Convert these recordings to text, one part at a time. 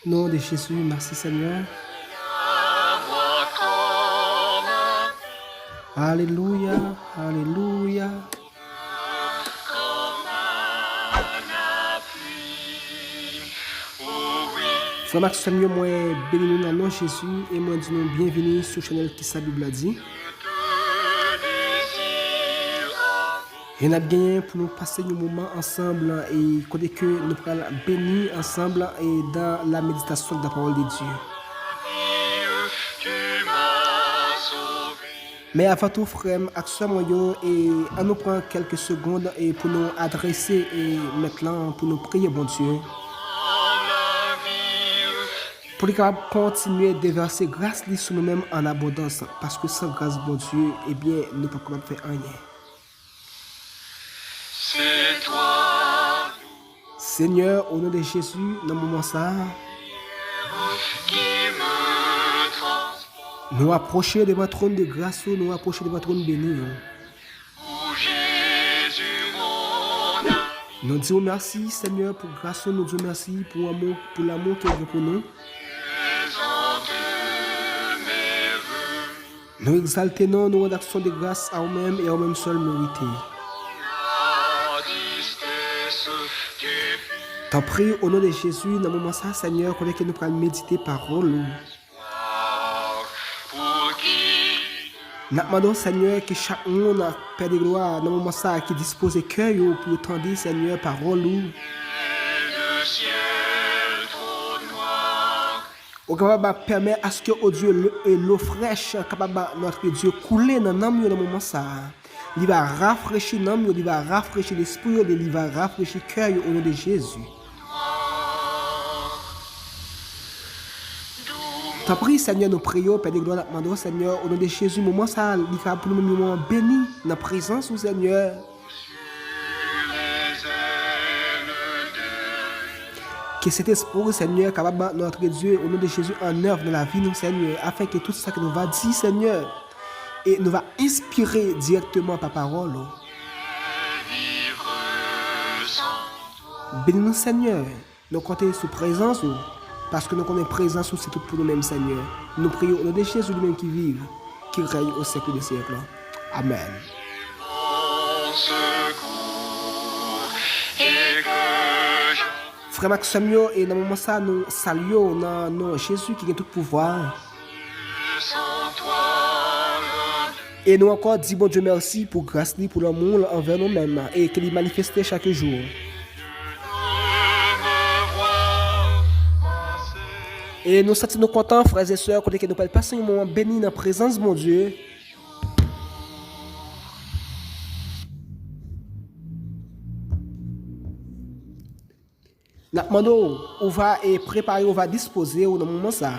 Nom de Jésus, merci Seigneur. Alléluia, alléluia. Frère Maxime, moi, béni nous dans le nom de Jésus et moi, dis nous bienvenue sur le channel qui sa Bible a dit. Et nous avons gagné pour nous passer un moment ensemble et côté que nous pourrons bénir ensemble et dans la méditation de la parole de Dieu. Mais avant tout, frère, accessoirement, et on nous prend quelques secondes et pour nous adresser et maintenant pour nous prier, bon Dieu. Pour nous continuer de verser grâce sur nous-mêmes en abondance. Parce que sans grâce, bon Dieu, eh bien, nous ne pouvons pas faire rien. C'est toi, Seigneur, au nom de Jésus, dans le moment ça, qui me transporte, nous approcher de votre trône de grâce, nous approcher de votre trône béni. où Jésus mon âme, Nous disons merci, Seigneur, pour grâce, nous disons merci pour l'amour qu'il y a pour nous. présente mes vœux, Nous exaltons nos actions de grâce à nous-mêmes et à nous-mêmes seuls mérités. la tristesse du T'en prie au nom de Jésus, dans le moment ça, Seigneur, qu'on est que nous pourrons méditer parole. pouvoir, pour qui Nous demandons, Seigneur, que chaque monde, Père de gloire, dans le moment ça, qui dispose de cœur pour entendre, Seigneur, parole. le ciel trop noir, Au capable permettre à ce que oh Dieu et l'eau fraîche capable notre Dieu couler dans l'âme dans le moment ça. Il va rafraîchir l'âme, il va rafraîchir l'esprit, il va rafraîchir le cœur au nom de Jésus. T'as pris, Seigneur, nous prions, Père de gloire, nous demandons, Seigneur, au nom de Jésus, moment ça, il va pour nous moment béni dans la présence du Seigneur. les ailes de Que cet esprit, Seigneur, capable notre Dieu, au nom de Jésus, en œuvre dans la vie, nous, Seigneur, afin que tout ça que nous va dire, Seigneur, et nous va inspirer directement par parole. vivre sans Bénis-nous, Seigneur. Nous comptons sur présence, parce que nous connaissons présence, c'est tout pour nous-mêmes, Seigneur. Nous prions au nom de Jésus lui-même qui vive, qui règne au siècle des siècles. Amen. ton secours, et que je Frère Maxime, et dans le moment ça, nous saluons dans Jésus qui a tout pouvoir. sans toi, Et nous encore disons bon Dieu merci pour grâce, pour l'amour envers nous-mêmes et qu'il manifeste chaque jour. me vois passer. Et nous sommes contents, frères et sœurs, que nous pouvons passer un moment béni dans la présence de mon Dieu. Nous demandons, on va préparer, on va disposer au moment ça.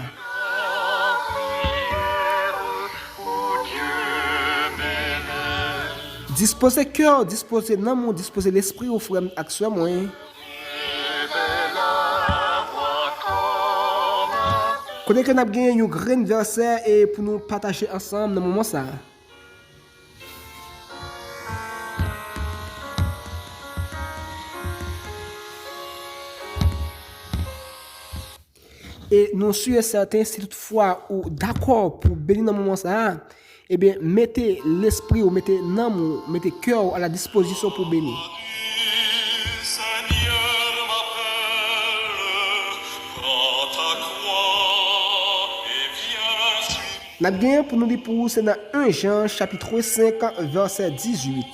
Disposer cœur, disposer l'amour, disposer l'esprit au frère action moi. Connais que nous avons gagné un grand verset et pour nous partager ensemble dans le moment ça. Et nous sommes certains, si toutefois ou d'accord pour bénir dans le moment ça, eh bien, mettez l'esprit ou mettez l'amour, mettez cœur à la disposition pour bénir. Seigneur m'appelle, prends ta croix et viens suivre. Nous avons gagné pour nous dire pour vous, c'est dans 1 Jean chapitre 5 verset 18.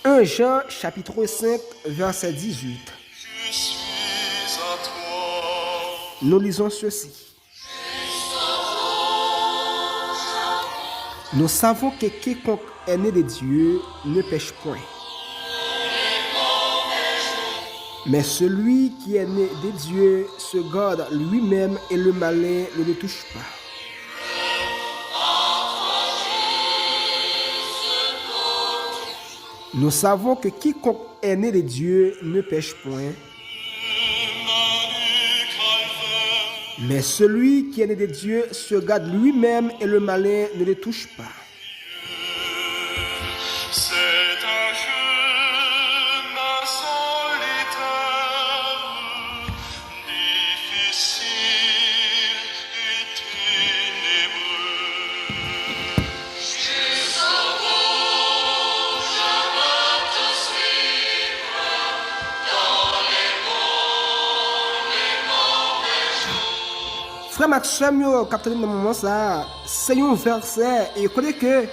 1 Jean chapitre 5 verset 18. Je suis à toi. Nous lisons ceci. Nous savons que quiconque est né de Dieu ne pêche point. Mais celui qui est né de Dieu se garde lui-même et le malin ne le touche pas. Nous savons que quiconque est né de Dieu ne pêche point. Mais celui qui est né de Dieu se garde lui-même et le malin ne le touche pas. C'est un chemin solitaire Frère Maxime, yo, capté dans le moment ça, c'est un verset et connaît que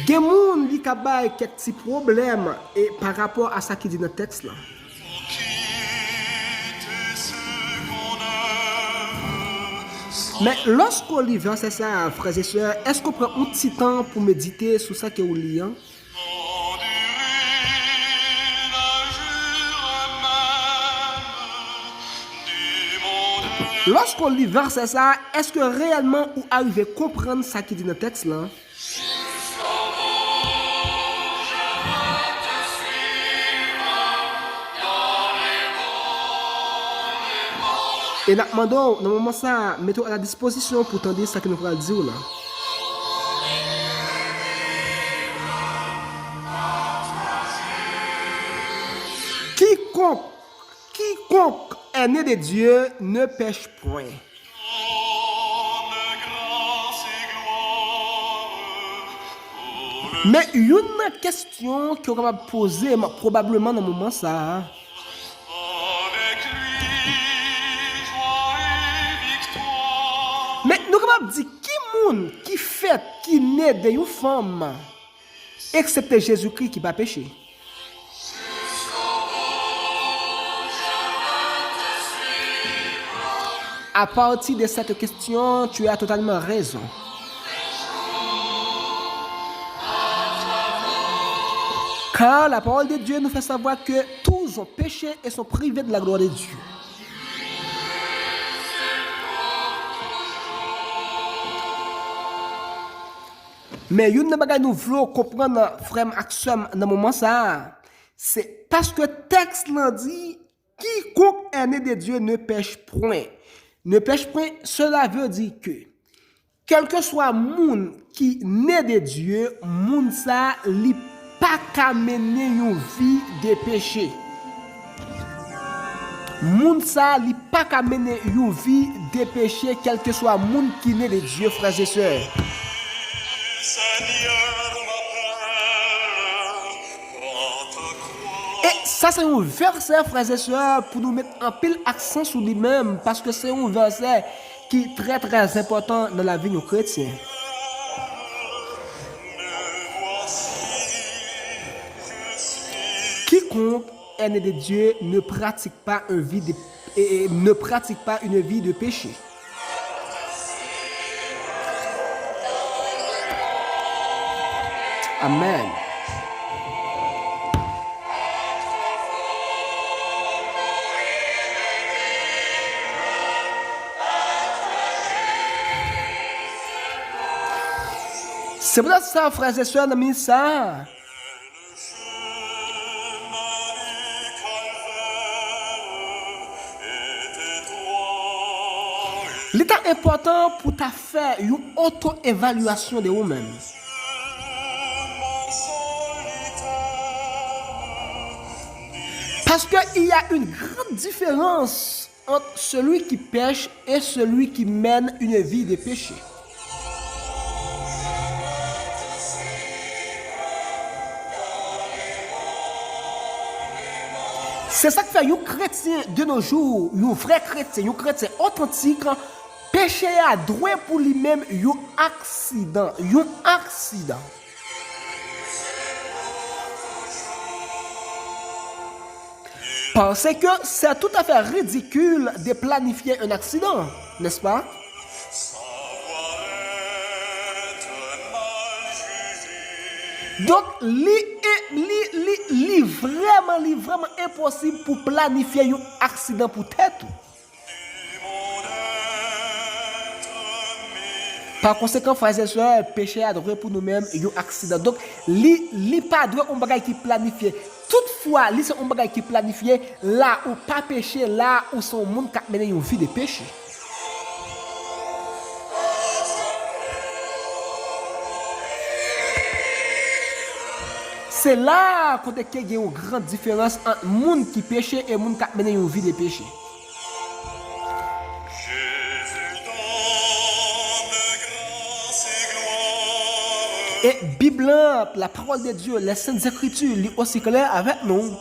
des gens qui ont quelques petits problèmes et par rapport à ça qui dit dans le texte là. Mais lorsqu'on lit verset ça, frères et sœurs, est-ce qu'on prend un petit temps pour méditer sur ça que vous lisez? Lorsqu'on lit verset ça, est-ce que réellement vous arrivez à comprendre ça qui dit dans le texte là? Et nous demandons, dans le moment ça, mettons à la disposition pour entendre ça que nous allons dire là. Quiconque est né de Dieu ne pêche point. Mais une question que on va poser probablement dans le moment ça. Mais nous allons dire qui fait, qui naît d'une femme, excepté Jésus-Christ qui va pécher. À partir de cette question, tu as totalement raison. Car la parole de Dieu nous fait savoir que tous ont péché et sont privés de la gloire de Dieu. Mais une chose nous voulons comprendre, frère Maxime, dans le moment ça, c'est parce que le texte l'a dit, quiconque est né de Dieu ne pêche point. Ne pêche point, cela veut dire que, quel que soit moun qui né de Dieu, moun ça, li pas qu'à mener une vie de péché. Moun ça, li pas qu'à mener une vie de péché, quel que soit moun qui né de Dieu, frères et sœurs. Et ça, c'est un verset, frères et sœurs, pour nous mettre un pile accent sur lui-même, parce que c'est un verset qui est très très important dans la vie de nos chrétiens. Quiconque est né de Dieu ne pratique pas une vie de péché. Amen. C'est pour ça, frères et sœurs, nous ça. L'état important pour ta faire une auto-évaluation de vous-même. Parce qu'il y a une grande différence entre celui qui pêche et celui qui mène une vie de péché. C'est ça qui fait un chrétien de nos jours, un vrai chrétien, un chrétien authentique, péché à droit pour lui-même un accident. Parce que c'est tout à fait ridicule de planifier un accident, n'est-ce pas? Donc, il vraiment impossible pour planifier un accident pour tête. Par conséquent, frères et sœurs, péché à droit pour nous-mêmes et un accident. Donc, il pas droit un bagage qui planifié. Toutefois, il c'est un bagage qui planifié là où pas péché, là où son monde qui mène une vie de péché. C'est là qu'il y a une grande différence entre le monde qui péche et le monde qui mène une vie de péché. Et Bible, la parole de Dieu, les Saintes Écritures, lit aussi clair avec nous.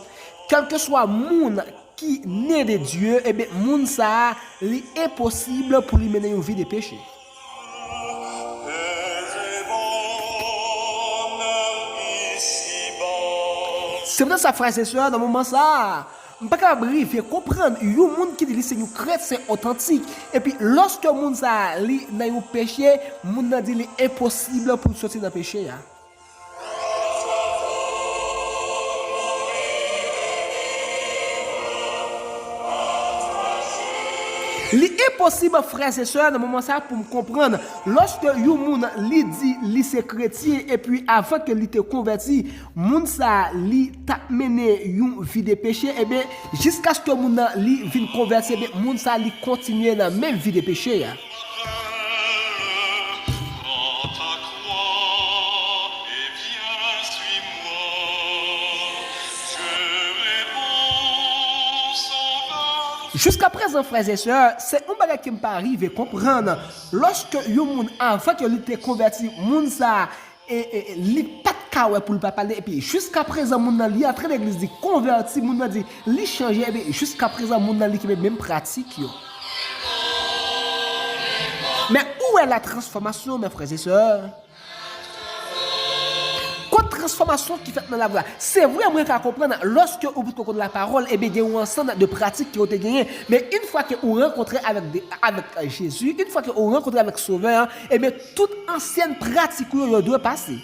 Quel que soit le monde qui né de Dieu, eh bien, moun ça, li impossible pour lui mener une vie de péché. C'est pour ça, frères et sœurs, dans le moment ça, on ne peut pas vérifier, comprendre, il y a un monde qui dit que c'est un chrétien authentique. Et puis, lorsque le monde ça, li dans un péché, le monde dit que c'est impossible pour sortir dans le péché. Hein. L'impossible, frères et sœurs, dans le moment ça, pour me comprendre, lorsque yon moun li dit li c'est chrétien et puis avant que li te converti, moun ça li t'a mené yon vie de péché, et bien jusqu'à ce que moun li vin converti, et bien moun ça li continue dans même vie de péché. Hein. Prends ta croix et viens, suis-moi. Je réponds sans vain. Jusqu'à présent, frères et sœurs, c'est un bagage qui me pas arrivé comprendre. Lorsque yon moun avant que li te converti, moun ça li pas de kawe pour le pas parler et puis jusqu'à présent moun nan li entre l'église dit converti, moun nan dit li changer et puis jusqu'à présent moun nan li qui même pratique yo. Mais où est la transformation, mes frères et sœurs? Quoi transformation qui fait dans la voie? C'est vrai, moi, qu'à comprendre, lorsque vous connaissez la parole, et bien, il y a un ensemble de pratiques qui ont été gagnées. Mais une fois que vous rencontrez avec Jésus, une fois que vous rencontrez avec Sauveur, et bien, toute ancienne pratique, vous doit passer.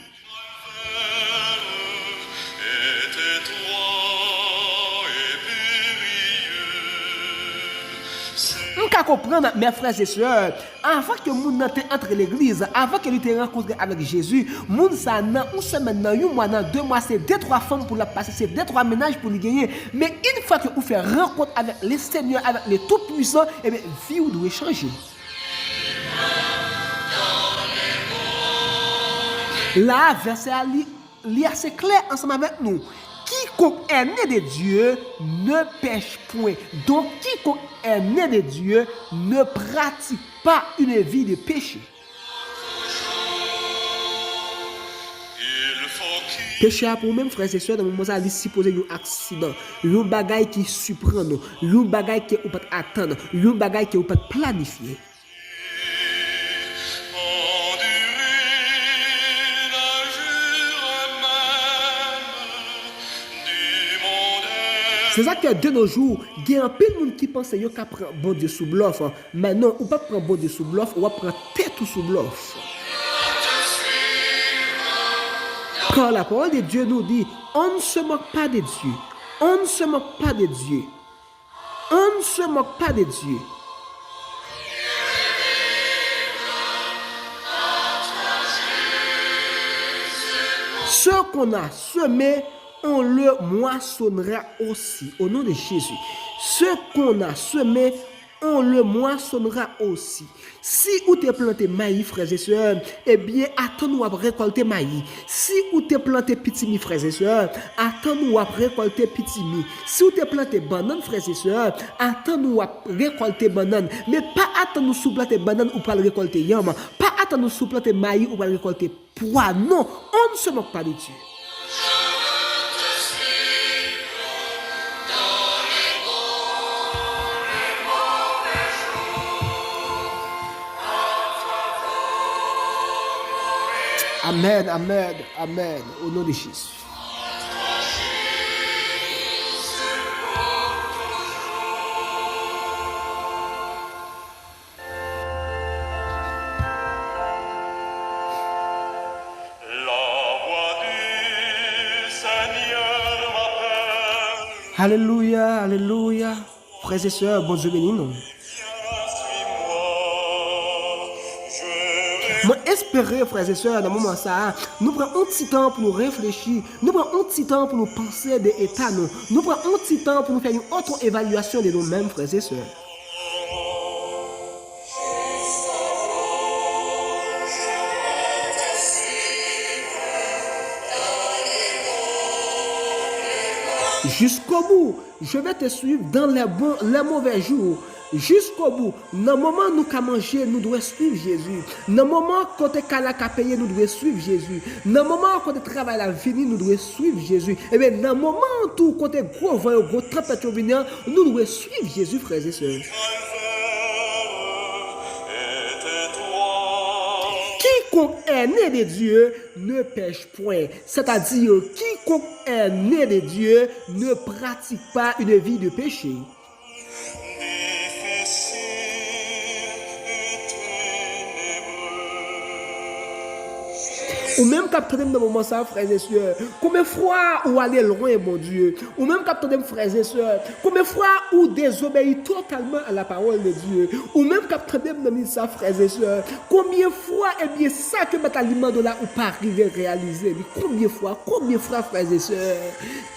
Nous pouvons comprendre, mes frères et sœurs, avant que moun entre l'église, avant que nous te rencontré avec Jésus, moun sa nan une semaine, nan un mois, nan 2 mois, c'est 2-3 femmes pour la passer, c'est 2-3 ménages pour lui gagner. Mais une fois que vous faites rencontre avec les seigneurs, avec les tout-puissants, eh bien, vie vous doit changer. Là, verset li assez clair ensemble avec nous. Quiconque est né de Dieu ne pêche point. Donc, quiconque est né de Dieu ne pratique pas une vie de péché. Péché pour même frères et sœurs, dans le moment où il supposé un accident, un bagage qui surprend nous, un bagage qui on peut attendre, un bagage qui on peut planifier. C'est ça que de nos jours, il y a un peu de monde qui pense qu'il prend bon Dieu sous bluff. Mais non, on ne peut pas prendre bon Dieu sous bluff, on va prendre tête sous bluff. Quand la parole de Dieu nous dit, on ne se moque pas de Dieu. On ne se moque pas de Dieu. On ne se moque pas de Dieu. Ce qu'on a semé, on le moissonnera aussi. Au nom de Jésus. Ce qu'on a semé, on le moissonnera aussi. Si vous te planté maïs, frères et sœurs, eh bien, attends-nous à récolter maïs. Si vous te planté pitimi, frères et sœurs, attends-nous à récolter pitimi. Si vous te planté banane, frères et sœurs, attends-nous à récolter banane. Mais pas attends-nous sous planter banane ou pas récolter yam. Pas attends-nous sous planter maïs ou pas récolter pois. Non, on ne se moque pas de Dieu. Amen, amen, amen, au nom de Jésus. Alléluia, alléluia. Frères et sœurs, bon Dieu béni nous. Moi, espérer, frères et sœurs, dans le moment ça, nous prenons un petit temps pour nous réfléchir, nous prenons un petit temps pour nous penser des états, nous prenons un petit temps pour nous faire une autre évaluation de nous-mêmes, frères et sœurs. Jusqu'au bout, je vais te suivre dans les bons, les mauvais jours. Jusqu'au bout. Dans le moment où nous avons mangé, nous devons suivre Jésus. Dans le moment où nous avons payé, nous devons suivre Jésus. Dans le moment où le travail a fini, nous devons suivre Jésus. Et bien, dans le moment où nous avons gros vent, gros tempête venir, nous devons suivre Jésus, frères et sœurs. Quiconque est né de Dieu ne pêche point. C'est-à-dire, quiconque est né de Dieu ne pratique pas une vie de péché. Ou même quand dans le moment ça, frères et sœurs, combien de fois ou aller loin, mon Dieu, ou même quand frères et sœurs, combien de fois ou désobéir totalement à la parole de Dieu, ou même quand dans ça, frères et sœurs, combien de fois, eh bien, ça que votre aliment de là ou pas arriver à réaliser, combien de fois, frères et sœurs,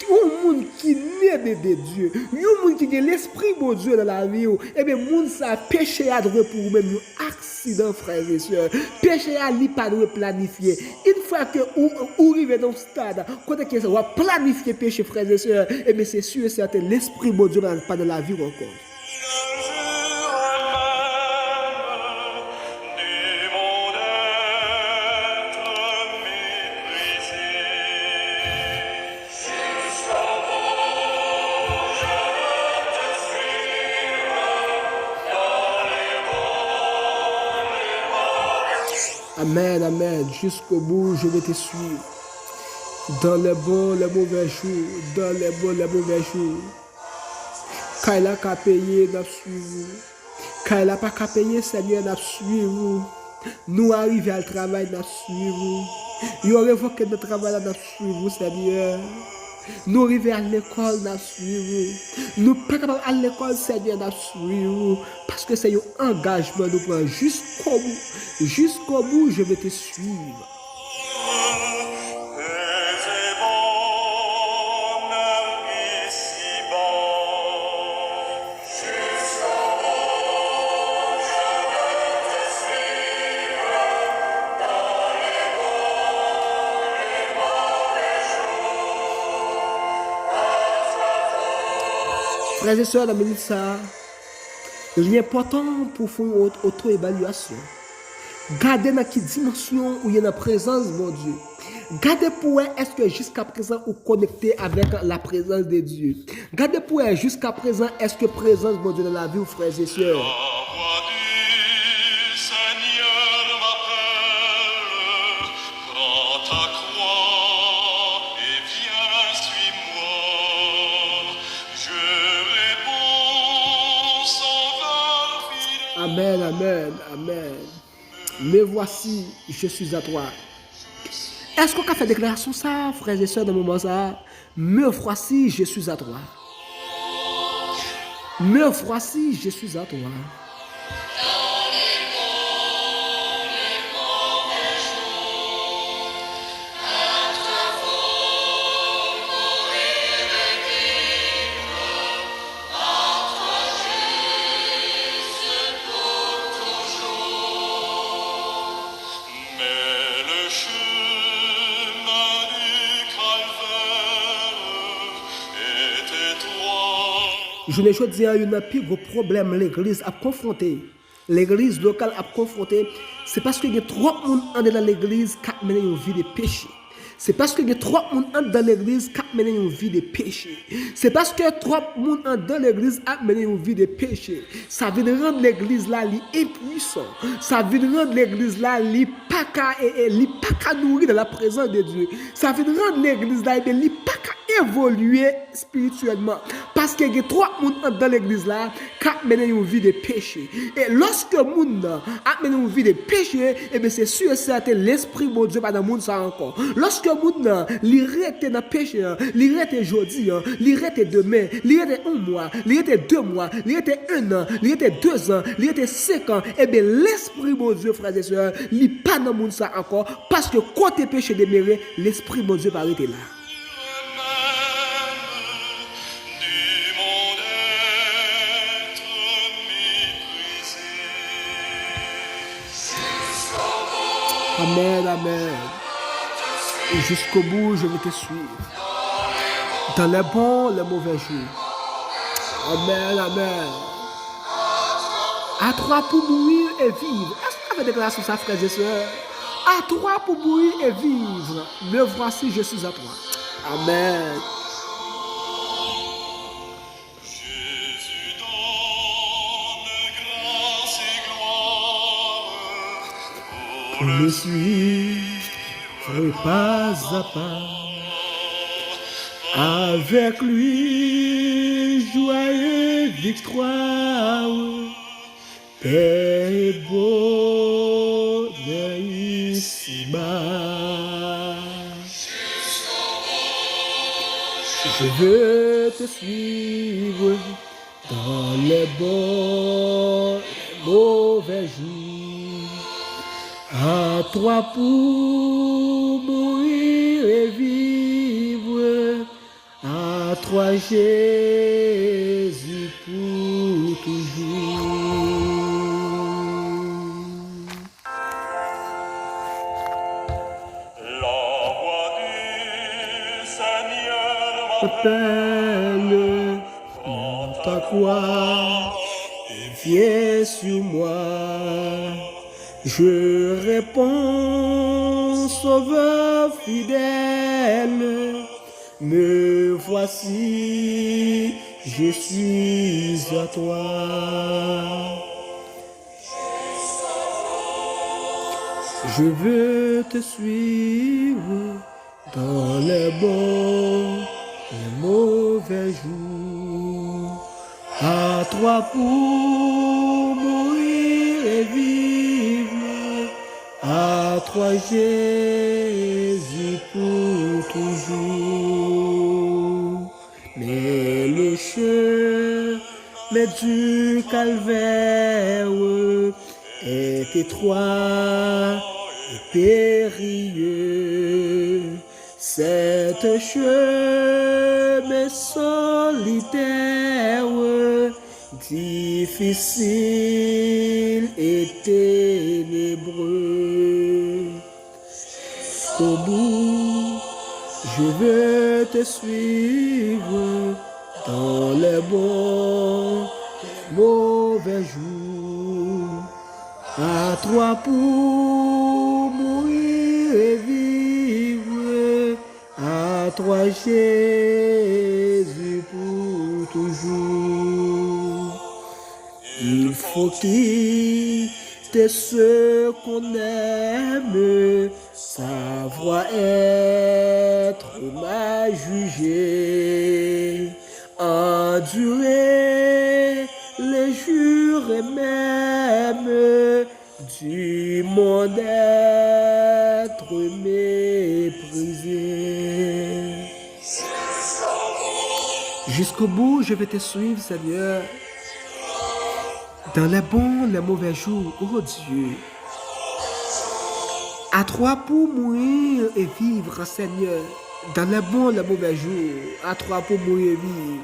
un monde qui naît de Dieu, un monde qui a l'esprit de Dieu dans la vie, eh bien, monde ça péché à droit pour vous-même, accident, frères et sœurs, péché à lui pas de planifier. Une fois que vous arrivez dans ce stade, quand vous va planifier péché, frères et sœurs, et bien c'est sûr et certain, l'esprit de Dieu n'est pas de la vie encore. Amen, amen. Jusqu'au bout, je vais te suivre. Dans les bons, les mauvais jours. Dans les bons, les mauvais jours. Quand il a qu'à payer, nous suivons. Quand il n'a pas qu'à payer, Seigneur, nous suivons. Nous arrivons à travail, nous suivons. Nous révoquons notre travail, nous suivons, Seigneur. Nous arrivons à l'école, nous suivons. Nous pas capables à l'école, Seigneur, nous suivons. Parce que c'est un engagement, nous prenons jusqu'au bout. Jusqu'au bout, je vais te suivre. Frères et sœurs, dans ça, l'important pour faire une auto-évaluation. Gardez dans quelle dimension où il y a la présence de mon Dieu. Gardez pour est-ce que jusqu'à présent vous connectez avec la présence de Dieu. Gardez pour jusqu'à présent est-ce que présence de mon Dieu dans la vie, frères et sœurs. La voix du Seigneur m'appelle, prends ta croix et viens, suis-moi. Je réponds sans fidèle. Amen, amen, amen. Me voici, je suis à toi. Est-ce qu'on a fait déclaration ça, frères et sœurs, dans le moment ça? Me voici, je suis à toi. Me voici, je suis à toi. Mais le chemin du calvaire est étroit. Je ne dis à un plus gros problème l'église a confronté. L'église locale a confronté. C'est parce qu'il y a trop de monde dans l'église qui a mené une vie de péché. C'est parce qu'il y a trop de monde dans l'église qui a mené une vie de péché. C'est parce que trop de monde dans l'église a mené une vie de péché. Ça veut rendre l'église là impuissant. Ça veut rendre l'église là pas qu'à nourrir dans la présence de Dieu. Ça veut rendre l'église là pas qu'à évoluer spirituellement. Parce qu'il y a trop de monde dans l'église là qui a mené une vie de péché. Et lorsque le monde a mené une vie de péché, et bien c'est sûr et certain l'esprit de Dieu pas dans le monde ça encore. Lorsque le monde l'irrite dans le péché, l'irrite aujourd'hui, l'irrite demain, l'irrite un mois, l'irrite 2 mois, l'irrite 1 an, l'irrite 2 ans, l'irrite 5 ans, et bien l'esprit de Dieu, frères et sœurs, il n'est pas dans le monde ça encore. Parce que côté péché demeuré, l'esprit de Dieu va arrêter là. Du monde être méprisé. Amen, amen. Et jusqu'au bout, je vais te suivre. Dans les bons, les mauvais jours. Amen, amen. À toi pour mourir et vivre. Est-ce qu'on fait déclaration ça, frères et sœurs? À toi pour mourir et vivre. Me voici, je suis à toi. Amen. Jésus donne grâce et gloire pour Le suivre pas à pas. Avec lui, joyeux victoire. Paix et bonheur ici-bas. Je veux te suivre dans les bons et mauvais jours. À toi pour mourir et vivre. À toi Jésus pour toujours. la voix du Seigneur Appelle m'appelle. ta croix et viens sur moi. Je réponds, Sauveur fidèle, me voici, je suis à toi. Je veux te suivre dans les bons et mauvais jours. À toi pour mourir et vivre. À toi Jésus pour toujours. Mais le chemin du calvaire est étroit et périlleux. C'est un chemin solitaire, difficile et ténébreux. Au bout, je veux te suivre dans les bons et mauvais jours. À toi pour mourir et vivre. À toi Jésus pour toujours. Il faut quitter ce qu'on aime, savoir être mal jugé, endurer les jours et même du monde être méprisé. Jusqu'au bout, je vais te suivre, Seigneur. Dans les bons, les mauvais jours, oh Dieu. À toi pour mourir et vivre, Seigneur. Dans les bons, les mauvais jours. À toi pour mourir et vivre.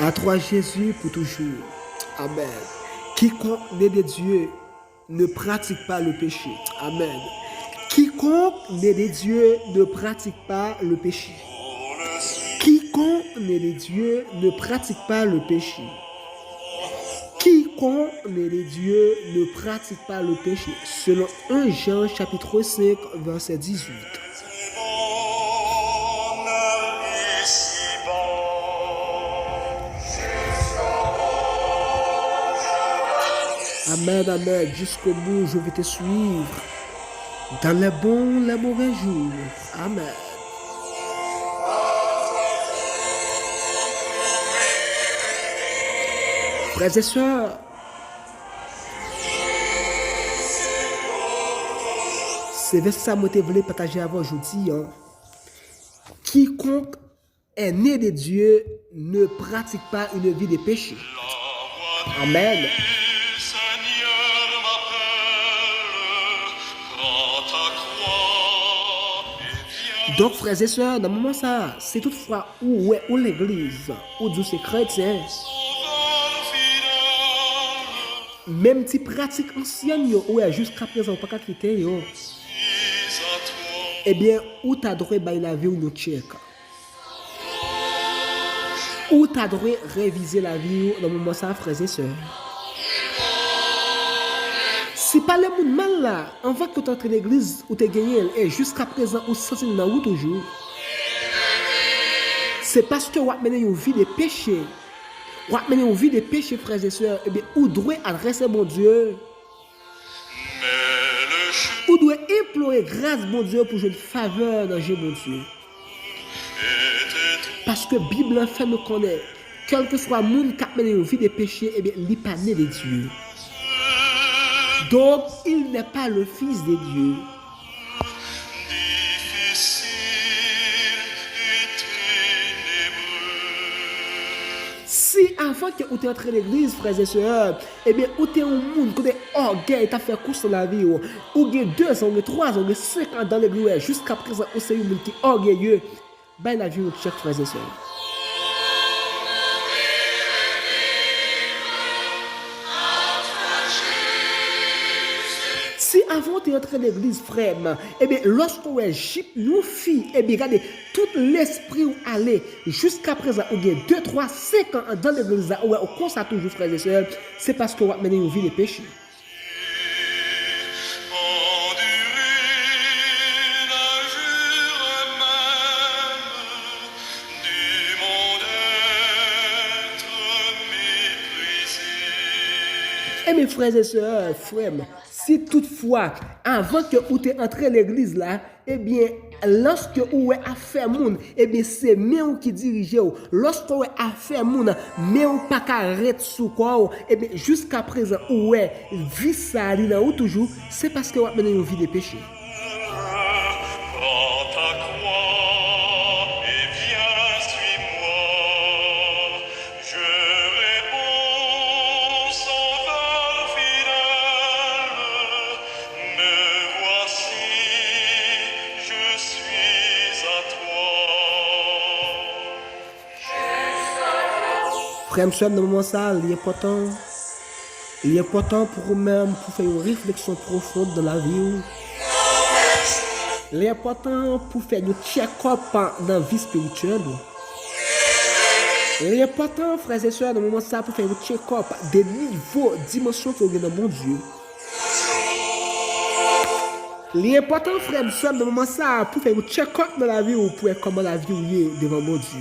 À toi, Jésus, pour toujours. Amen. Quiconque né de Dieu ne pratique pas le péché. Amen. Quiconque né de Dieu ne pratique pas le péché. Quiconque né de Dieu ne pratique pas le péché. Quiconque né de Dieu ne pratique pas le péché. Selon 1 Jean chapitre 5, verset 18. Amen, amen. Jusqu'au bout, je vais te suivre. Dans les bons, les mauvais jours. Amen. Frères et sœurs, c'est vers ça que je voulais partager avant aujourd'hui. Quiconque est né de Dieu ne pratique pas une vie de péché. Amen. Seigneur m'appelle, prends ta croix et viens. Donc, frères et sœurs, dans le moment ça, c'est toutefois où l'église, où Dieu c'est chrétien, même si pratique ancienne, où jusqu'à présent, pas qu'à quitter, eh bien, où t'as droit de la vie ou le check. Ou tu dois réviser la vie dans le moment ça, frères et sœurs. Si pas le monde mal là, avant que tu entres l'église ou tu gagné, et jusqu'à présent, ou senti dans la toujours, c'est parce que vous avez mené une vie de péché. Vous avez mené une vie de péché, frères et sœurs. Eh bien, vous devez adresser mon Dieu. Vous devez implorer grâce, mon Dieu, pour jouer une faveur dans mon Dieu. Parce que la Bible fait nous connaître, quel que soit le monde qui a mené une vie de péché, eh bien, il n'est pas né de Dieu. Donc, il n'est pas le Fils de Dieu. Si avant que vous entrez dans l'église, frères et sœurs, eh bien, vous êtes un monde qui est orgueil, qui a fait course dans la vie, ou vous avez 2 ans, 3 ans, 5 ans dans l'église, jusqu'à présent, vous êtes un monde qui est orgueilleux, ben la vie, vous check, frères et sœurs. Si avant de entrer dans l'église, frère, eh bien, lorsque vous êtes une fille, eh bien, regardez, tout l'esprit où aller, jusqu'à présent, vous avez 2, 3, 5 ans dans l'église, où vous constate toujours, frères et sœurs, c'est parce que vous avez mené une vie de péché. Et mes frères et sœurs, frères, si toutefois, avant que vous entrez à l'église là, eh bien, lorsque vous avez affaire monde, eh bien, c'est même qui dirige. Lorsque vous avez affaire monde, mais vous pas arrêter sous quoi, eh bien, jusqu'à présent, vous avez vie ça, ou toujours, c'est parce que vous avez mené une vie de péché. Frère, dans le moment ça, il est important pour vous-même, pour faire une réflexion profonde dans la vie. Il est important pour faire un check-up dans la vie spirituelle. Il est important, frères et sœurs, dans le moment ça, pour faire un check-up des niveaux, dimensions que vous avez dans mon Dieu. Il est important, frère et sœurs, dans le moment ça, pour faire un check-up dans la vie, pour voir comment la vie est devant mon Dieu.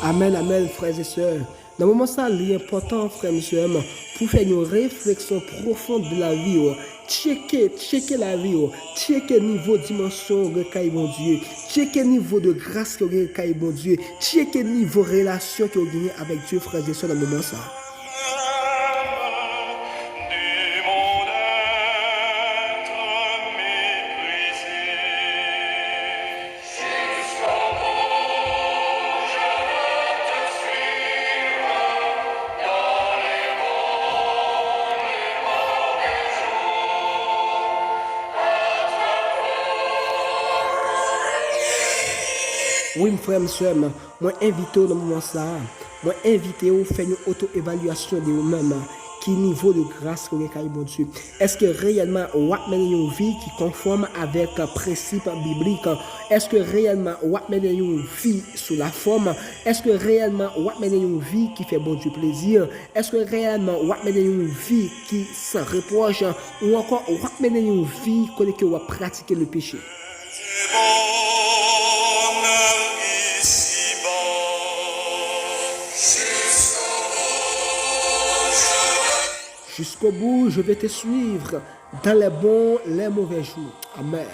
Amen, amen, frères et sœurs. Dans le moment ça, l'important, frères et sœurs, pour faire une réflexion profonde de la vie, checker la vie, checker le niveau de dimension que bon Dieu, checker le niveau de grâce que bon Dieu, checker le niveau de relation que vous gagnez avec Dieu, frères et sœurs, dans le moment ça. Oui, mes frères et sœurs, moi invité dans le moment ça, moi invité à faire une auto-évaluation de vous-même. Qui niveau de grâce que vous avez, mon Dieu? Est-ce que réellement vous avez une vie qui conforme avec le principe biblique? Est-ce que réellement vous avez une vie sous la forme? Est-ce que réellement vous avez une vie qui fait bon Dieu plaisir? Est-ce que réellement vous avez une vie qui sans reproche? Ou encore vous avez une vie que vous pratiquez le péché? Jusqu'au bout, je vais te suivre dans les bons, les mauvais jours. Amen.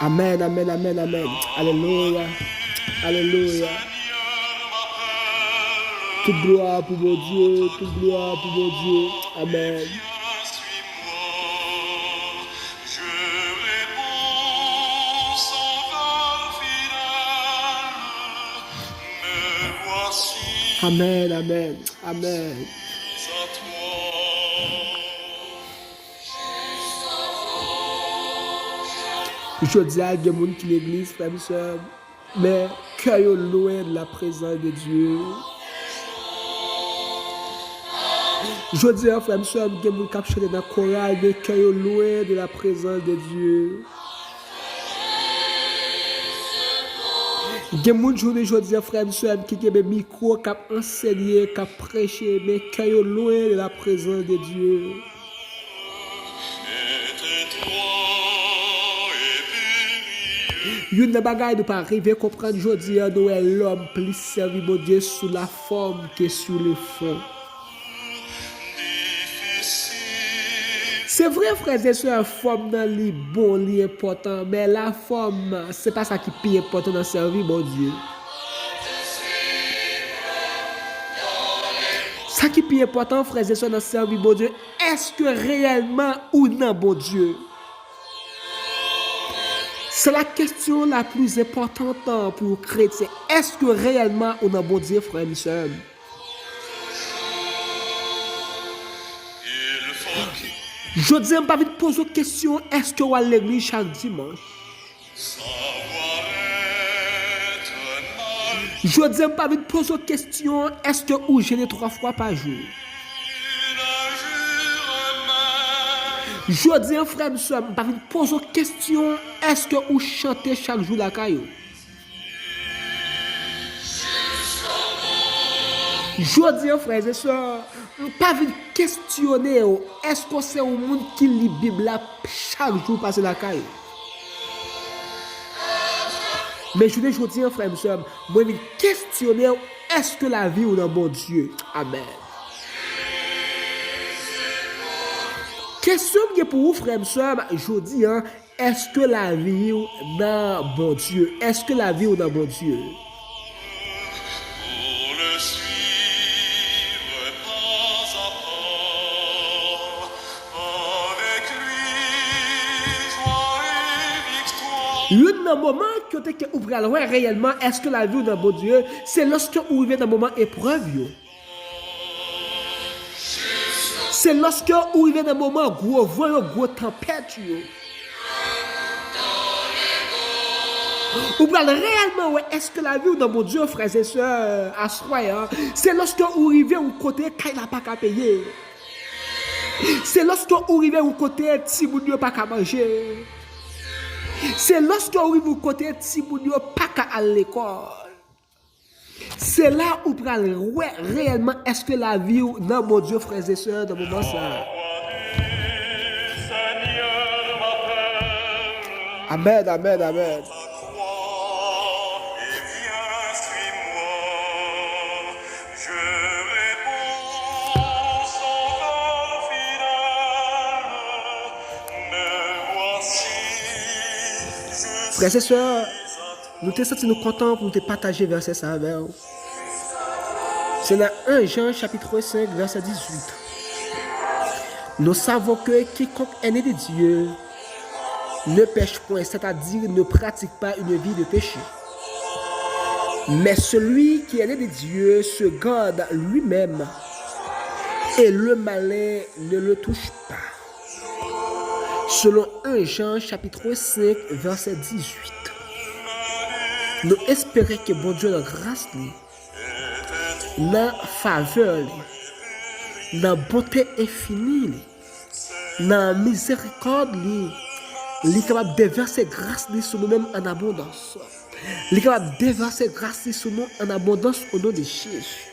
Amen, amen, amen, amen. Alléluia. Alléluia. Toute gloire pour mon Dieu, toute gloire pour mon Dieu. Amen. Viens, suis-moi. Je réponds, Sauveur fidèle. Me voici Amen, amen, amen. à toi. Je dis à des gens qui l'église, frères et sœurs, mais cœur loin de la présence de Dieu. Je dis à frères et sœurs, des gens qui chantent dans le choral, mais cœur loin de la présence de Dieu. Des gens je dis à frères et sœurs, qui ont des micros, qui ont enseigné, qui ont prêché, mais cœur loin de la présence de Dieu. Une des bagailles de pas arriver à comprendre aujourd'hui, nous est l'homme plus servi mon Dieu sous la forme que sur le fond. C'est vrai, frères et sœurs, la forme dans les bon, li important, mais la forme, c'est pas ça qui est plus important dans servir mon Dieu. Ça qui est plus important, frères et sœurs, dans servir mon Dieu, est-ce que réellement ou non, bon Dieu? C'est la question la plus importante pour les chrétiens. Est-ce que réellement on a bon Dieu, frères et sœurs? Je dis, pas vite poser la question, est-ce que vous allez à l'église chaque dimanche? Je dis, pas vite poser la question, est-ce que vous jeûnez 3 fois par jour? Je dis, frère et sœur, pas vite poser la question, est-ce que vous chantez chaque jour la caillou? Je dis, frères et sœurs, pas vite questionner, est-ce que c'est un monde qui lit la Bible chaque jour passer la caille? Mais je dis, frères et sœurs, moi, je questionner, est-ce que la vie est dans bon Dieu? Amen. Question pour vous, frères et sœurs, je dis, est-ce que la vie est dans bon Dieu? Est-ce que la vie est dans bon Dieu? Le moment que tu es ouvert réellement, est-ce que la vie est dans bon Dieu? C'est lorsque vous arrivez dans un moment épreuve. C'est lorsque vous arrivez dans un moment gros vent, gros tempête. Vous parlez réellement, est-ce que la vie est dans mon Dieu, frères et sœurs, à soi? C'est lorsque vous arrivez au côté, qu'il n'a pas qu'à payer. C'est lorsque vous arrivez au côté, si vous n'avez pas qu'à manger. C'est lorsque vous arrivez au côté, si vous n'avez pas qu'à aller à l'école. C'est là où vous parlez réellement, est-ce que la vie est dans mon Dieu, frères et sœurs, dans mon moment ça? Amen, amen, amen. Frères et sœurs, nous te sentons contents pour te partager verset ça avec vous. C'est dans 1 Jean chapitre 5 verset 18. Nous savons que quiconque est né de Dieu ne pêche point, c'est-à-dire ne pratique pas une vie de péché. Mais celui qui est né de Dieu se garde lui-même et le malin ne le touche pas. Selon 1 Jean chapitre 5 verset 18. Nous espérons que bon Dieu, la grâce, la faveur, la bonté infinie, la miséricorde, il est capable de verser grâce sur nous-mêmes en abondance. Il est capable de verser grâce sur nous en abondance au nom de Jésus.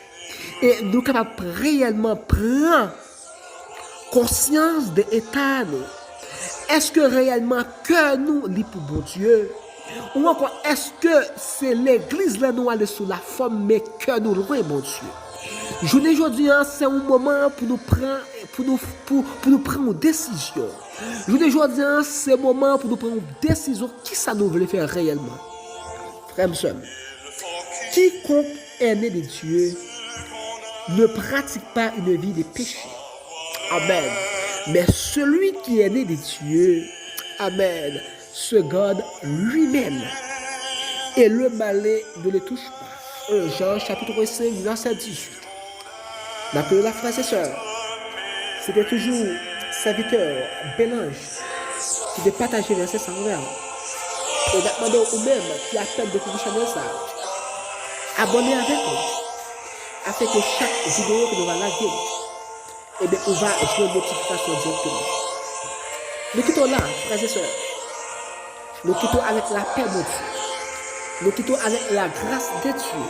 Et nous sommes capables réellement prendre conscience de l'état. Est-ce que réellement que nous sommes pour bon Dieu? Ou encore, est-ce que c'est l'église là nous allons sous la forme, mais que nous loin, bon Dieu? Journée aujourd'hui, c'est un moment pour nous prendre, pour nous prendre une décision. Journée aujourd'hui, c'est un moment pour nous prendre une décision. Qui ça nous veut faire réellement? Frère et sœurs, quiconque est né de Dieu ne pratique pas une vie de péché. Amen. Mais celui qui est né de Dieu, amen, se garde lui-même. Et le malin ne le touche pas. 1 Jean chapitre 5, verset 18. Maintenant, la frère et sœurs, c'était toujours serviteur Bélange qui de partager verset sans verre. Et maintenant, ou même qui appelle de commissionner ça, abonnez avec nous, afin que chaque vidéo que nous va laguer, et bien, on va jouer une notification directement. Nous quittons là, frères et sœurs. Nous quittons avec la paix de Dieu. Nous quittons avec la grâce de Dieu.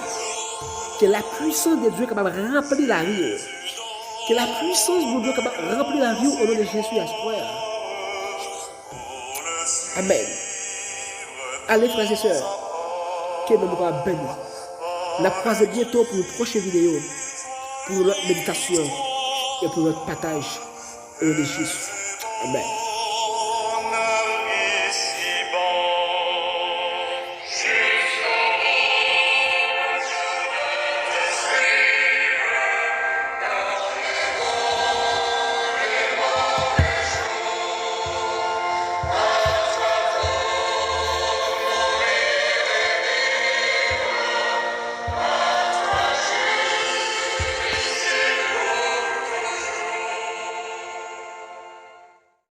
Que la puissance de Dieu est capable de remplir la vie. Que la puissance de Dieu est capable de remplir la vie au nom de Jésus à ce. Amen. Allez, frères et sœurs. Que nous va bénir. La croisée bientôt pour une prochaine vidéo. Pour notre méditation et pour notre partage au nom de Jésus. Amen.